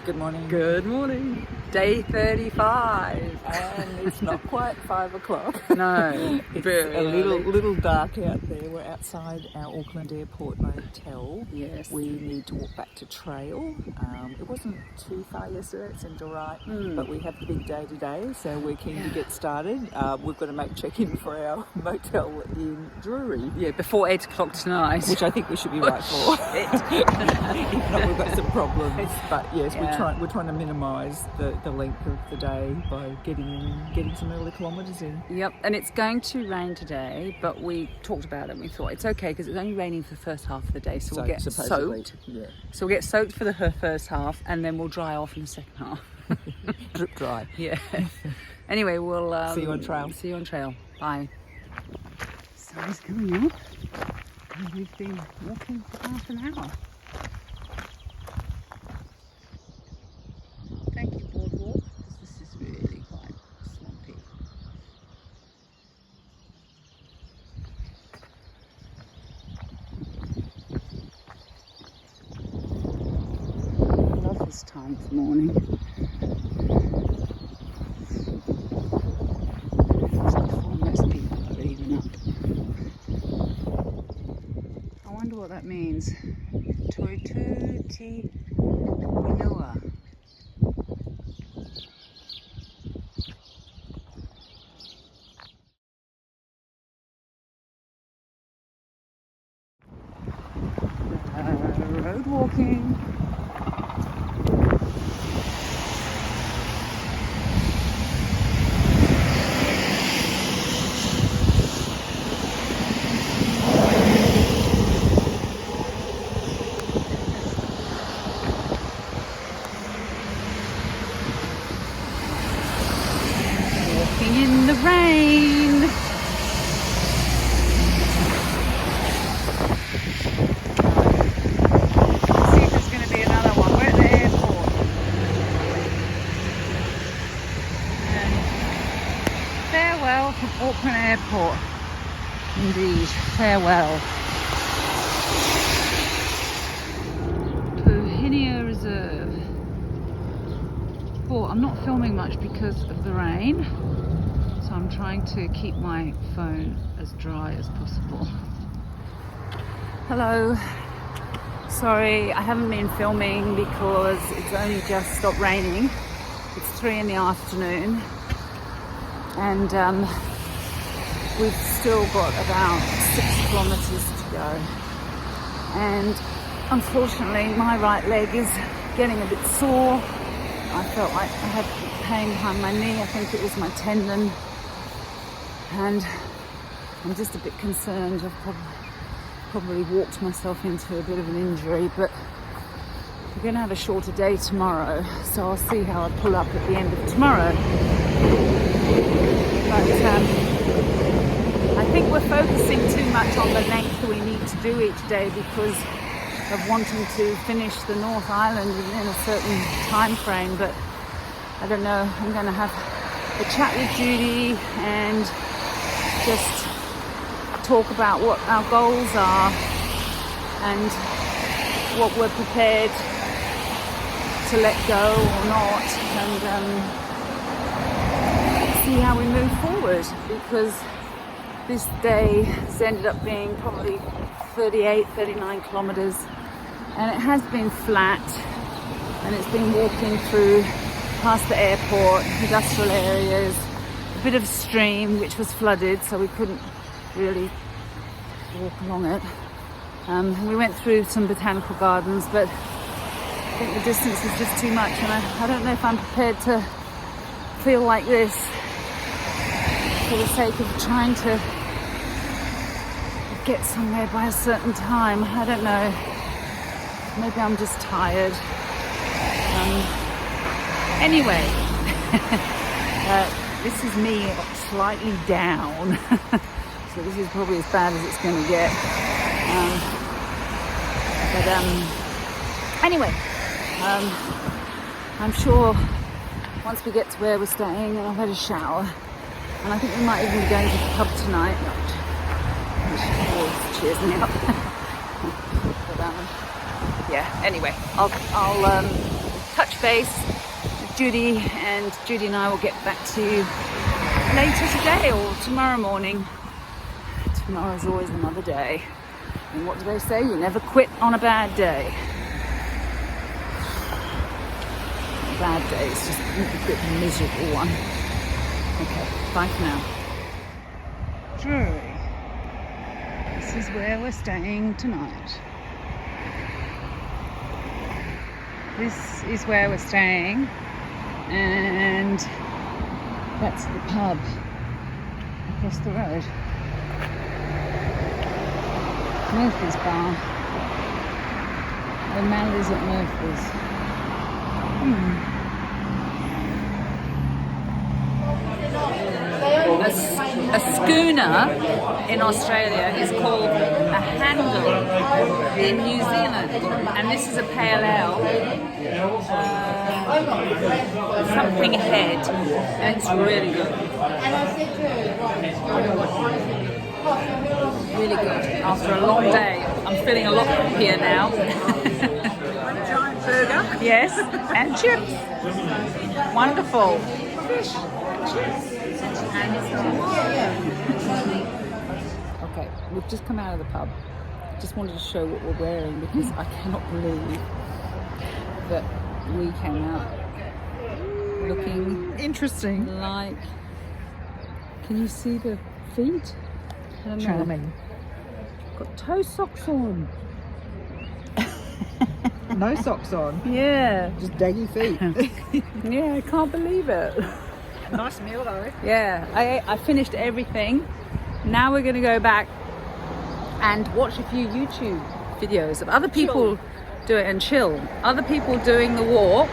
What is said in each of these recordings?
Good morning. Good morning. Day 35. And it's not quite 5 o'clock. No, It's very a early. little dark out there. We're outside our Auckland Airport Motel. Yes. We need to walk back to Trail. It wasn't too far yesterday, it seemed all right. But we have the big day today, so we're keen to get started. We've got to make check-in for our motel in Drury. Yeah, before 8 o'clock tonight. Which I think we should be right for. If not, we've got some problems. But yes, we're trying to minimise the length of the day by getting some early kilometres in. Yep, and it's going to rain today, but we talked about it and we thought it's okay because it's only raining for the first half of the day, so we'll get soaked. Yeah. So we'll get soaked for the first half and then we'll dry off in the second half. Drip dry. Yeah. Anyway, we'll see you on trail. See you on trail. Bye. Sun's coming up and we've been walking for half an hour. Thank you, boardwalk, because this is really quite swampy. I love this time of the morning. It's before most people are even up. I wonder what that means. Toituti Winoa. Road walking. Walking in the rain. Farewell from Auckland Airport. Indeed, farewell. Puhinia Reserve. Oh, I'm not filming much because of the rain, so I'm trying to keep my phone as dry as possible. Hello. Sorry, I haven't been filming because it's only just stopped raining. It's 3 in the afternoon. And we've still got about 6 kilometres to go. And unfortunately, my right leg is getting a bit sore. I felt like I had pain behind my knee. I think it was my tendon. And I'm just a bit concerned. I've probably walked myself into a bit of an injury, but we're going to have a shorter day tomorrow. So I'll see how I pull up at the end of tomorrow. But I think we're focusing too much on the length we need to do each day because of wanting to finish the North Island in a certain time frame. But I don't know, I'm going to have a chat with Judy and just talk about what our goals are and what we're prepared to let go or not, and see how we move forward, because this day has ended up being probably 39 kilometres, and it has been flat, and it's been walking through past the airport, industrial areas, a bit of stream which was flooded, so we couldn't really walk along it. We went through some botanical gardens, but I think the distance is just too much, and I don't know if I'm prepared to feel like this for the sake of trying to get somewhere by a certain time. I don't know. Maybe I'm just tired. Anyway, this is me slightly down. So this is probably as bad as it's going to get. Anyway, I'm sure once we get to where we're staying, and I've had a shower, and I think we might even be going to the pub tonight, which always cheers me up. But yeah, anyway, I'll touch base with Judy, and Judy and I will get back to you later today or tomorrow morning. Tomorrow's always another day. And what do they say? You never quit on a bad day. A bad day is just a bit miserable one. Okay, bye for now. Drury. This is where we're staying tonight. This is where we're staying, and that's the pub across the road. Murphy's Bar. The Malleys at Murphy's. A schooner in Australia is called a handle in New Zealand, and this is a pale ale, something ahead, and it's really good. Really good. After a long day, I'm feeling a lot happier now. One giant burger. Yes, and chips. Wonderful. Fish and chips. Okay, we've just come out of the pub. Just wanted to show what we're wearing because I cannot believe that we came out looking Interesting. like. Can you see the feet? I don't know. Charming. Got toe socks on. No socks on. Yeah. Just daggy feet. Yeah, I can't believe it. Nice meal though. Yeah, I finished everything. Now we're going to go back and watch a few YouTube videos of other people do it and chill. Other people doing the walk.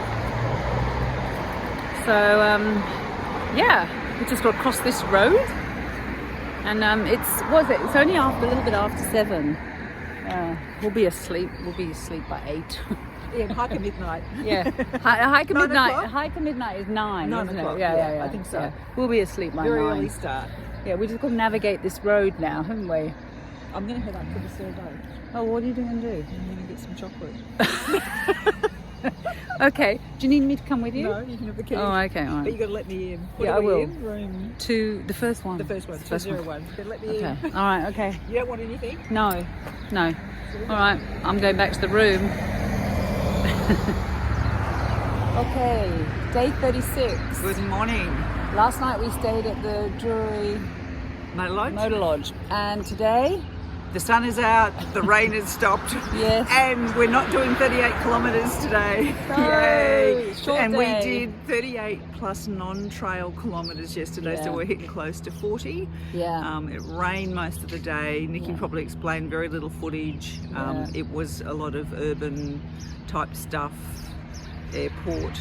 So, yeah, we just got to cross this road. And it's only a little bit after 7. We'll be asleep by 8. Yeah, hike at midnight. Yeah, hike at 9 midnight. o'clock? Hike at midnight is 9. 9 isn't o'clock, it? Yeah. I think so. Yeah. We'll be asleep by Very 9. early start. Yeah, we just got to navigate this road now, haven't we? I'm going to head up to the survey. Oh, what are you going to do? I'm going to get some chocolate. Okay. Do you need me to come with you? No, you can have the key. Oh, okay. All But right. you got to let me in. Yeah, I will. In? Room. To the first one. The first one. 201. You better let me Okay. in. All right. Okay. You don't want anything? No. All right. I'm going back to the room. Okay. Day 36. Good morning. Last night we stayed at the Drury Motor Lodge, and today, The sun is out, the rain has stopped. yes, And we're not doing 38 kilometres today. No, Yay! short And day. we did 38 plus non-trail kilometres yesterday, Yeah. so we're hitting close to 40. yeah, It rained most of the day. Nikki Yeah. probably explained very little footage. Yeah. It was a lot of urban type stuff, airport,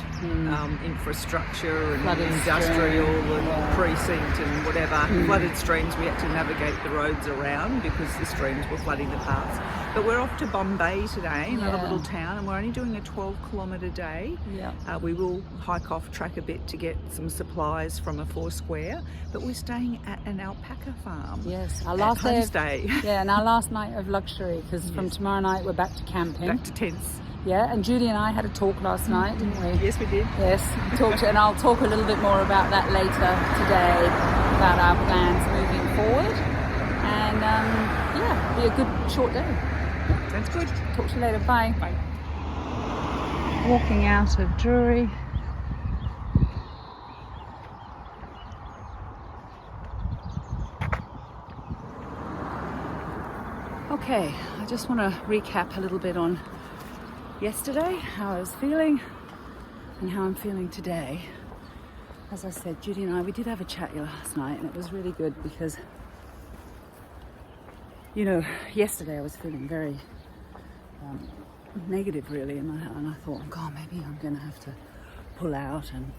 infrastructure and Flooded industrial stream. and Yeah. precinct and whatever. Flooded streams, we had to navigate the roads around because the streams were flooding the paths. But we're off to Bombay today, another Yeah. little town, and we're only doing a 12-kilometre day. yeah. We will hike off track a bit to get some supplies from a Foursquare, but we're staying at an alpaca farm. Yes, our At last day. homestay. Yeah, and our last night of luxury, because from tomorrow night we're back to camping. Back to tents. Yeah, and Judy and I had a talk last night, didn't we? Yes, we did. Yes, and I'll talk a little bit more about that later today, about our plans moving forward. And yeah, be a good short day. Sounds good. Talk to you later. Bye. Bye. Walking out of Drury. Okay, I just want to recap a little bit on yesterday, how I was feeling and how I'm feeling today. As I said, Judy and I, we did have a chat last night, and it was really good because, you know, yesterday I was feeling very negative really, and I thought, oh God, maybe I'm going to have to pull out, and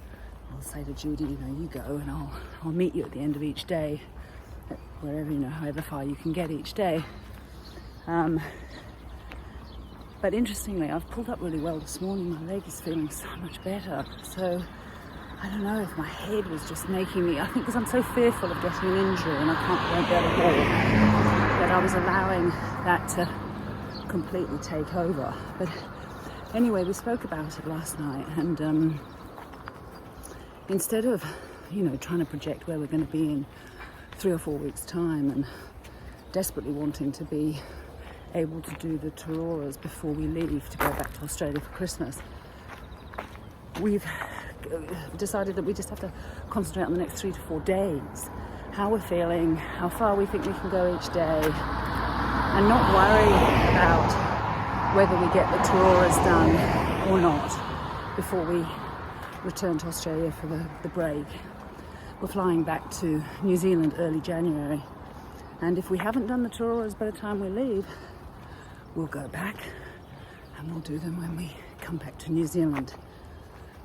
I'll say to Judy, you know, you go and I'll meet you at the end of each day, wherever, you know, however far you can get each day. But interestingly, I've pulled up really well this morning. My leg is feeling so much better. So I don't know if my head was just making me, I think because I'm so fearful of getting an injury and I won't be able to walk, that I was allowing that to completely take over. But Anyway, we spoke about it last night, and instead of, trying to project where we're going to be in 3 or 4 weeks' time and desperately wanting to be able to do the Taroras before we leave to go back to Australia for Christmas, we've decided that we just have to concentrate on the next 3 to 4 days, how we're feeling, how far we think we can go each day, and not worry about whether we get the Taroras done or not before we return to Australia for the break. We're flying back to New Zealand early January, and if we haven't done the Taroras by the time we leave, we'll go back and we'll do them when we come back to New Zealand.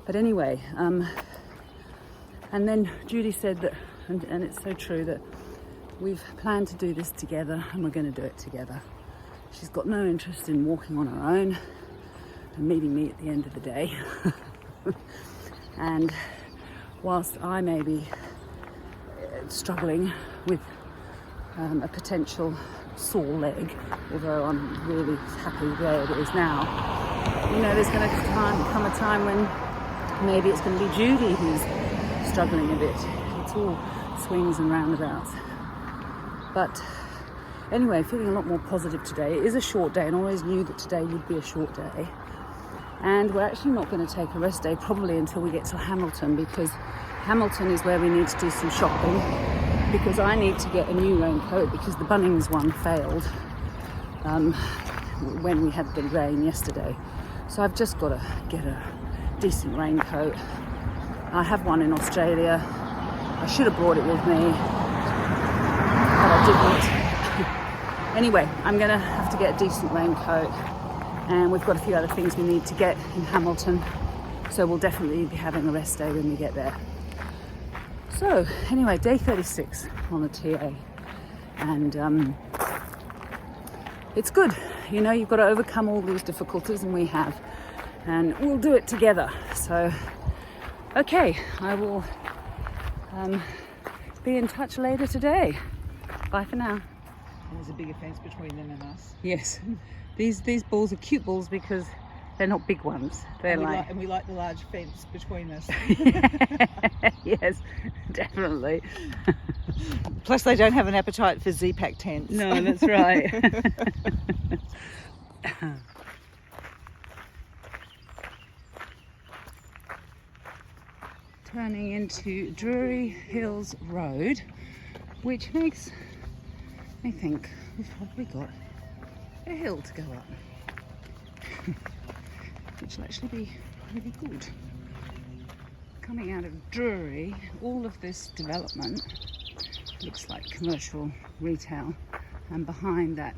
But anyway, and then Judy said that, and it's so true, that we've planned to do this together and we're going to do it together. She's got no interest in walking on her own and meeting me at the end of the day. And whilst I may be struggling with a potential sore leg, although I'm really happy where it is now, there's going to come a time when maybe it's going to be Judy who's struggling a bit. It's all swings and roundabouts. But anyway, feeling a lot more positive today. It is a short day, and I always knew that today would be a short day. And we're actually not going to take a rest day probably until we get to Hamilton, because Hamilton is where we need to do some shopping, because I need to get a new raincoat because the Bunnings one failed when we had the rain yesterday. So I've just got to get a decent raincoat. I have one in Australia. I should have brought it with me, but I didn't. Anyway, I'm going to have to get a decent raincoat, and we've got a few other things we need to get in Hamilton, so we'll definitely be having a rest day when we get there. So anyway, day 36 on the TA, and it's good. You've got to overcome all these difficulties, and we have, and we'll do it together. So okay, I will be in touch later today. Bye for now. There's a bigger fence between them and us. Yes, these balls are cute balls because they're not big ones. They're and we like the large fence between us. Yes, definitely. Plus, they don't have an appetite for Z-Pack tents. No, that's right. Turning into Drury Hills Road, which makes me think we've probably got a hill to go up, which will actually be really good. Coming out of Drury, all of this development looks like commercial retail, and behind that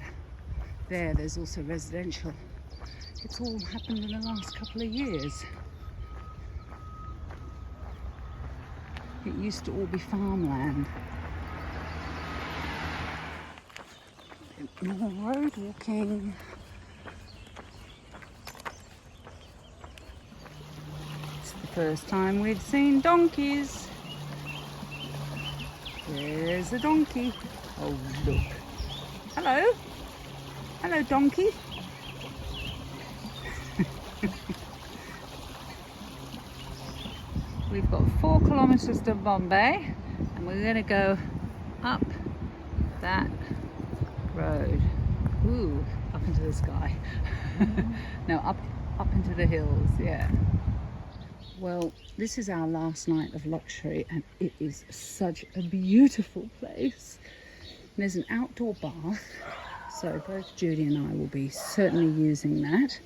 there's also residential. It's all happened in the last couple of years. It used to all be farmland. More road walking. It's the first time we've seen donkeys. There's a donkey. Oh, look. Hello. Hello, donkey. We've got 4 kilometres to Bombay, and we're going to go up that road. Ooh, up into the sky. No, up into the hills, yeah. Well, this is our last night of luxury, and it is such a beautiful place. There's an outdoor bath, so both Judy and I will be certainly using that.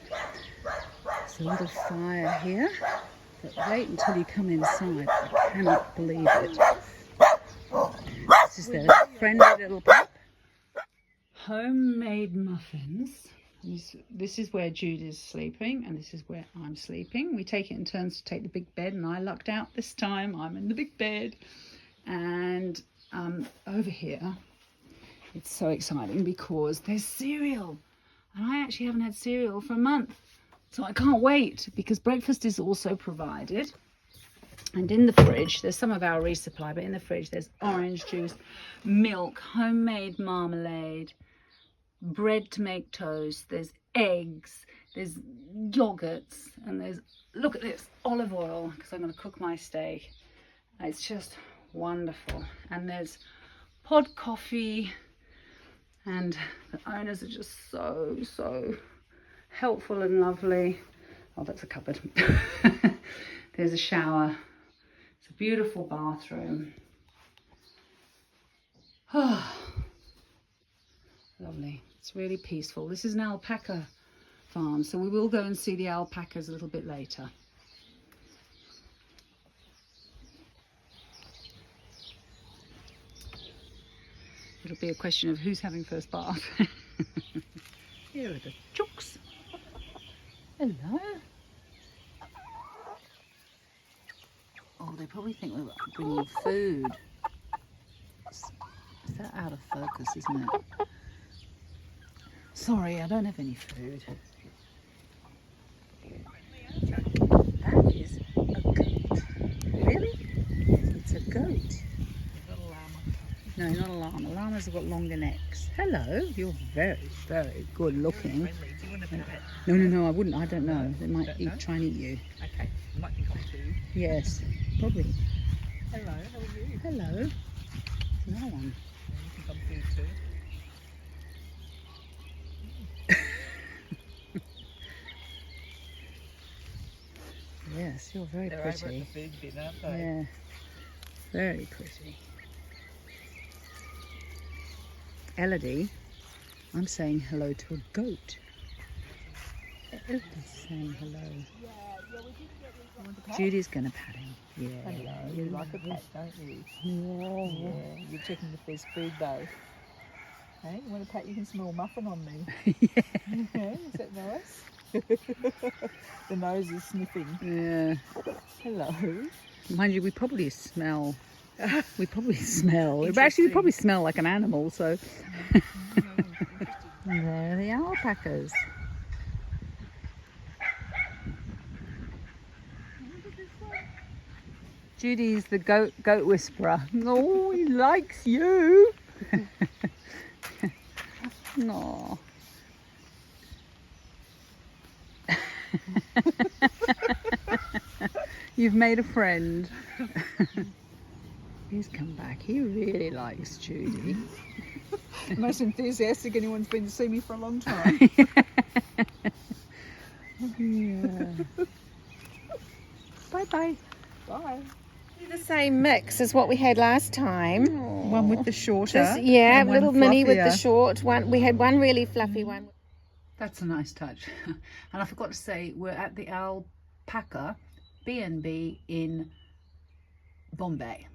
There's a little fire here, but wait until you come inside. I cannot believe it. This is their friendly little pup. Homemade muffins. This is where Jude is sleeping, and this is where I'm sleeping. We take it in turns to take the big bed, and I lucked out this time. I'm in the big bed. And over here, it's so exciting because there's cereal. And I actually haven't had cereal for a month. So I can't wait, because breakfast is also provided. And in the fridge, there's some of our resupply, but in the fridge, there's orange juice, milk, homemade marmalade, bread to make toast, there's eggs, there's yogurts, and there's, look at this, olive oil, because I'm going to cook my steak. It's just wonderful. And there's pod coffee, and the owners are just so helpful and lovely. Oh, that's a cupboard. There's a shower. It's a beautiful bathroom. Oh, lovely. It's really peaceful. This is an alpaca farm, so we will go and see the alpacas a little bit later. It'll be a question of who's having first bath. Here are the chooks. Hello. Oh, they probably think we're bringing food. Is that out of focus, isn't it? Sorry, I don't have any food. That is a goat. Really? It's a goat. No, not a llama. Llamas have got longer necks. Hello, you're very good looking. Do you want to pet? No, I wouldn't. I don't know. They might No? try and eat you. Okay, you might think I'm too. Yes, probably. Hello, how are you? Hello. Another one. You think I'm food too? Yes, you're very They're over at pretty. the food bin, aren't they? Yeah, very pretty. Elodie, I'm saying hello to a goat. Elodie's saying hello. Judy's going to pat him. Yeah. Hello, you like a pet, don't you? Yeah. Yeah, you're checking if there's food though. Hey, you want a pat, you can smell muffin on me. Yeah. Okay, is that nice? The nose is sniffing. Yeah. Hello. Mind you, we probably smell. But actually, we probably smell like an animal, so. There are the alpacas. Judy's the goat whisperer. Oh, he likes you. No. You've made a friend. He's come back. He really likes Judy. Most enthusiastic anyone's been to see me for a long time. Yeah. Bye-bye. Bye. The same mix as what we had last time. One with the shorter. Yeah, and one little mini with the fluffier. short one. We had one really fluffy one. That's a nice touch. And I forgot to say, we're at the Alpaca B&B in Bombay.